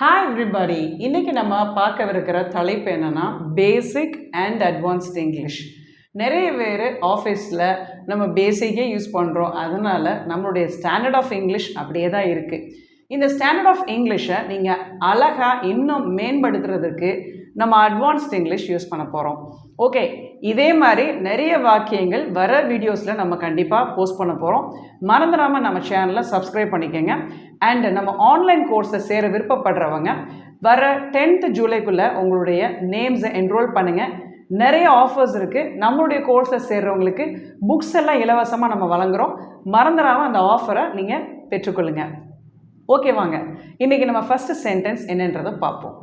Hi everybody. இன்றைக்கி நம்ம பார்க்கவிருக்கிற தலைப்பு என்னென்னா பேசிக் அண்ட் அட்வான்ஸ்ட் இங்கிலீஷ். நிறைய பேர் ஆஃபீஸில் நம்ம பேசிக்கே யூஸ் பண்ணுறோம். அதனால் நம்மளுடைய ஸ்டாண்டர்ட் ஆஃப் இங்கிலீஷ் அப்படியே தான் இருக்குது. இந்த ஸ்டாண்டர்ட் ஆஃப் இங்கிலீஷை நீங்கள் அழகாக இன்னும் மேம்படுத்துறதுக்கு நம்ம அட்வான்ஸ்ட் இங்கிலீஷ் யூஸ் பண்ண போகிறோம். ஓகே, இதே மாதிரி நிறைய வாக்கியங்கள் வர வீடியோஸில் நம்ம கண்டிப்பாக போஸ்ட் பண்ண போகிறோம். மறந்துடாமல் நம்ம சேனலை சப்ஸ்கிரைப் பண்ணிக்கோங்க. அண்ட் நம்ம ஆன்லைன் கோர்ஸை சேர விருப்பப்படுறவங்க வர 10th ஜூலைக்குள்ளே உங்களுடைய நேம்ஸை என்ரோல் பண்ணுங்கள். நிறைய ஆஃபர்ஸ் இருக்குது. நம்மளுடைய கோர்ஸை சேர்றவங்களுக்கு புக்ஸ் எல்லாம் இலவசமாக நம்ம வழங்குகிறோம். மறந்துடாமல் அந்த ஆஃபரை நீங்கள் பெற்றுக்கொள்ளுங்கள். ஓகே, வாங்க இன்றைக்கி நம்ம ஃபஸ்ட்டு சென்டென்ஸ் என்னன்றதை பார்ப்போம்.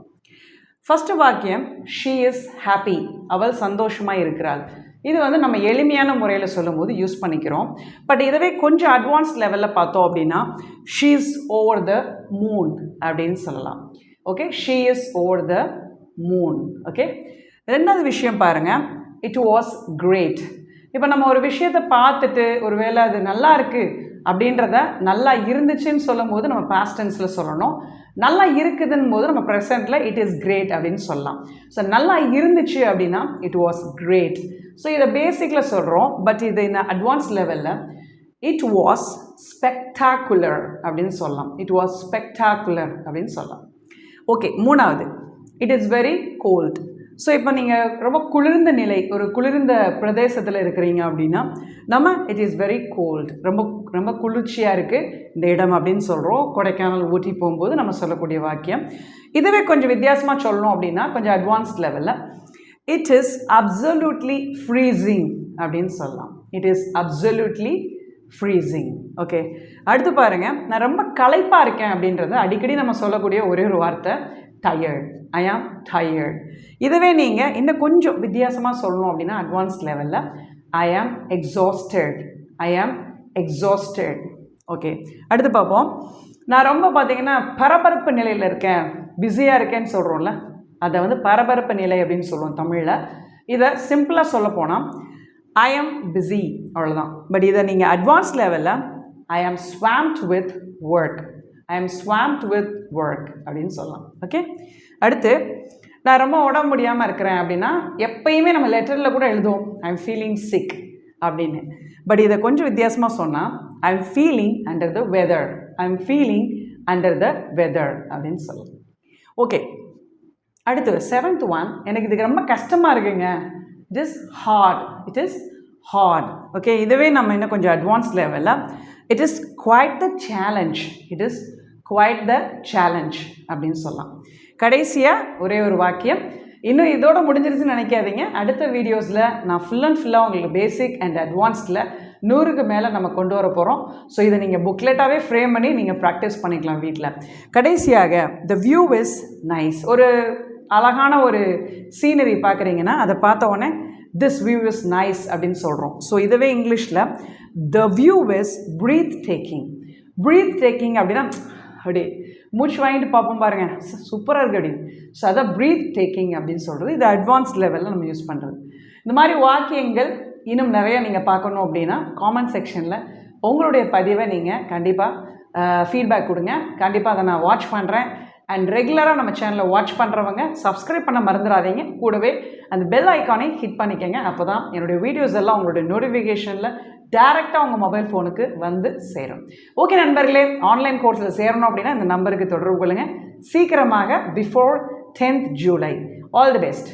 ஃபஸ்ட்டு வாக்கியம், ஷீ இஸ் ஹாப்பி, அவள் சந்தோஷமாக இருக்கிறாள். இது நம்ம எளிமையான முறையில் சொல்லும்போது யூஸ் பண்ணிக்கிறோம். பட் இதுவே கொஞ்சம் அட்வான்ஸ் லெவலில் பார்த்தோம் அப்படின்னா she is over the moon அப்படின்னு சொல்லலாம். Okay, she is over the moon. Okay, ரெண்டாவது விஷயம் பாருங்கள், இட் வாஸ் கிரேட். இப்போ நம்ம ஒரு விஷயத்தை பார்த்துட்டு ஒரு வேளை அது நல்லா இருக்குது அப்படின்றத நல்லா இருந்துச்சுன்னு சொல்லும் போது நம்ம பாஸ்ட் டென்ஸில் சொல்லணும். நல்லா இருக்குதுன்னு போது நம்ம ப்ரெசென்ட்டில் இட் இஸ் கிரேட் அப்படின்னு சொல்லலாம். ஸோ நல்லா இருந்துச்சு அப்படின்னா இட் வாஸ் கிரேட். ஸோ இதை பேசிக்கில் சொல்கிறோம். பட் இது இந்த அட்வான்ஸ் லெவலில் இட் வாஸ் ஸ்பெக்டாகுலர் அப்படின்னு சொல்லலாம். இட் வாஸ் ஸ்பெக்டாகுலர் அப்படின்னு சொல்லலாம். ஓகே, மூணாவது, it is very cold. So இப்போ நீங்கள் ரொம்ப குளிர்ந்த நிலை, ஒரு குளிர்ந்த பிரதேசத்தில் இருக்கிறீங்க அப்படின்னா நம்ம இட் இஸ் வெரி கோல்ட், ரொம்ப ரொம்ப குளிர்ச்சியாக இருக்குது இந்த இடம் அப்படின்னு சொல்கிறோம். கொடைக்கானல், ஊட்டி போகும்போது நம்ம சொல்லக்கூடிய வாக்கியம். இதுவே கொஞ்சம் வித்தியாசமாக சொல்லணும் அப்படின்னா கொஞ்சம் அட்வான்ஸ்ட் லெவலில் இட் இஸ் அப்சல்யூட்லி ஃப்ரீசிங் அப்படின்னு சொல்லலாம். It is absolutely freezing. Okay, அடுத்து பாருங்கள், நான் ரொம்ப களைப்பாக இருக்கேன் அப்படின்றத அடிக்கடி நம்ம சொல்லக்கூடிய ஒரே ஒரு வார்த்தை டயர்ட். ஐ ஆம் டயர்ட். இதுவே நீங்கள் இன்னும் கொஞ்சம் வித்தியாசமாக சொல்லணும் அப்படின்னா அட்வான்ஸ் லெவலில் ஐ ஆம் எக்ஸாஸ்டட். ஐ ஆம் எக்ஸாஸ்டட். ஓகே, அடுத்து பார்ப்போம். நான் ரொம்ப பார்த்தீங்கன்னா பரபரப்பு நிலையில் இருக்கேன், பிஸியாக இருக்கேன்னு சொல்கிறோம்ல, அதை பரபரப்பு நிலை அப்படின்னு சொல்லுவோம் தமிழில். இதை சிம்பிளாக சொல்ல போனால் ஐ ஆம் பிஸி, அவ்வளோதான். பட் இதை நீங்கள் அட்வான்ஸ் லெவலில் ஐ ஆம் ஸ்வாம்ப்ட் வித் ஒர்க். ஐ ஆம் ஸ்வாம்ப்ட் வித் ஒர்க் அப்படின்னு சொல்லலாம். ஓகே, அடுத்து நான் ரொம்ப உடம்பு முடியாமல் இருக்கிறேன் அப்படின்னா எப்பயுமே நம்ம லெட்டரில் கூட எழுதுவோம் ஐ எம் ஃபீலிங் சிக் அப்படின்னு. பட் இதை கொஞ்சம் வித்தியாசமாக சொன்னால் I am feeling under the weather. I am feeling under the weather அப்படின்னு சொல்லலாம். ஓகே, அடுத்து 7th ஒன், எனக்கு இதுக்கு ரொம்ப கஷ்டமாக இருக்குங்க. It is hard. It is hard. Okay, இதுவே நம்ம இன்னும் கொஞ்சம் அட்வான்ஸ் லெவலில் it is quite the challenge. It is quite the challenge அப்படின்னு சொல்லலாம். கடைசியாக ஒரே ஒரு வாக்கியம், இன்னும் இதோட முடிஞ்சிருச்சுன்னு நினைக்காதீங்க. அடுத்த வீடியோஸில் நான் ஃபுல் அண்ட் ஃபுல்லாக உங்களுக்கு பேசிக் அண்ட் அட்வான்ஸ்டில் 100க்கு மேலே நம்ம கொண்டு வர போகிறோம். ஸோ இதை நீங்கள் புக்லெட்டாகவே ஃப்ரேம் பண்ணி நீங்கள் ப்ராக்டிஸ் பண்ணிக்கலாம் வீட்டில். கடைசியாக த வியூ இஸ் நைஸ். ஒரு அழகான ஒரு சீனரி பார்க்குறீங்கன்னா அதை பார்த்த உடனே திஸ் வியூ இஸ் நைஸ் அப்படின்னு சொல்கிறோம். ஸோ இதுவே இங்கிலீஷில் the view is breathtaking. Breathtaking அப்படின்னா அப்படி மூச்சு வாங்கிட்டு பார்ப்போம் பாருங்கள், சூப்பராக இருக்குது அப்படின்னு. ஸோ அதை ப்ரீத் டேக்கிங் அப்படின்னு சொல்கிறது. இது அட்வான்ஸ் லெவலில் நம்ம யூஸ் பண்ணுறது. இந்த மாதிரி வாக்கியங்கள் இன்னும் நிறைய நீங்கள் பார்க்கணும் அப்படின்னா காமெண்ட் செக்ஷனில் உங்களுடைய பதிவை நீங்கள் கண்டிப்பாக ஃபீட்பேக் கொடுங்க. கண்டிப்பாக அதை நான் வாட்ச் பண்ணுறேன். அண்ட் ரெகுலராக நம்ம சேனலை வாட்ச் பண்ணுறவங்க சப்ஸ்கிரைப் பண்ண மறந்துடாதீங்க. கூடவே அந்த பெல் ஐக்கானை ஹிட் பண்ணிக்கங்க. அப்போ தான் என்னுடைய வீடியோஸ் எல்லாம் உங்களுடைய நோட்டிஃபிகேஷனில் டேரெக்டாக உங்கள் மொபைல் ஃபோனுக்கு வந்து சேரும். ஓகே நண்பர்களே, ஆன்லைன் கோர்ஸில் சேரணும் அப்படின்னா இந்த நம்பருக்கு தொடர்பு கொள்ளுங்கள். சீக்கிரமாக before 10th July. All the best.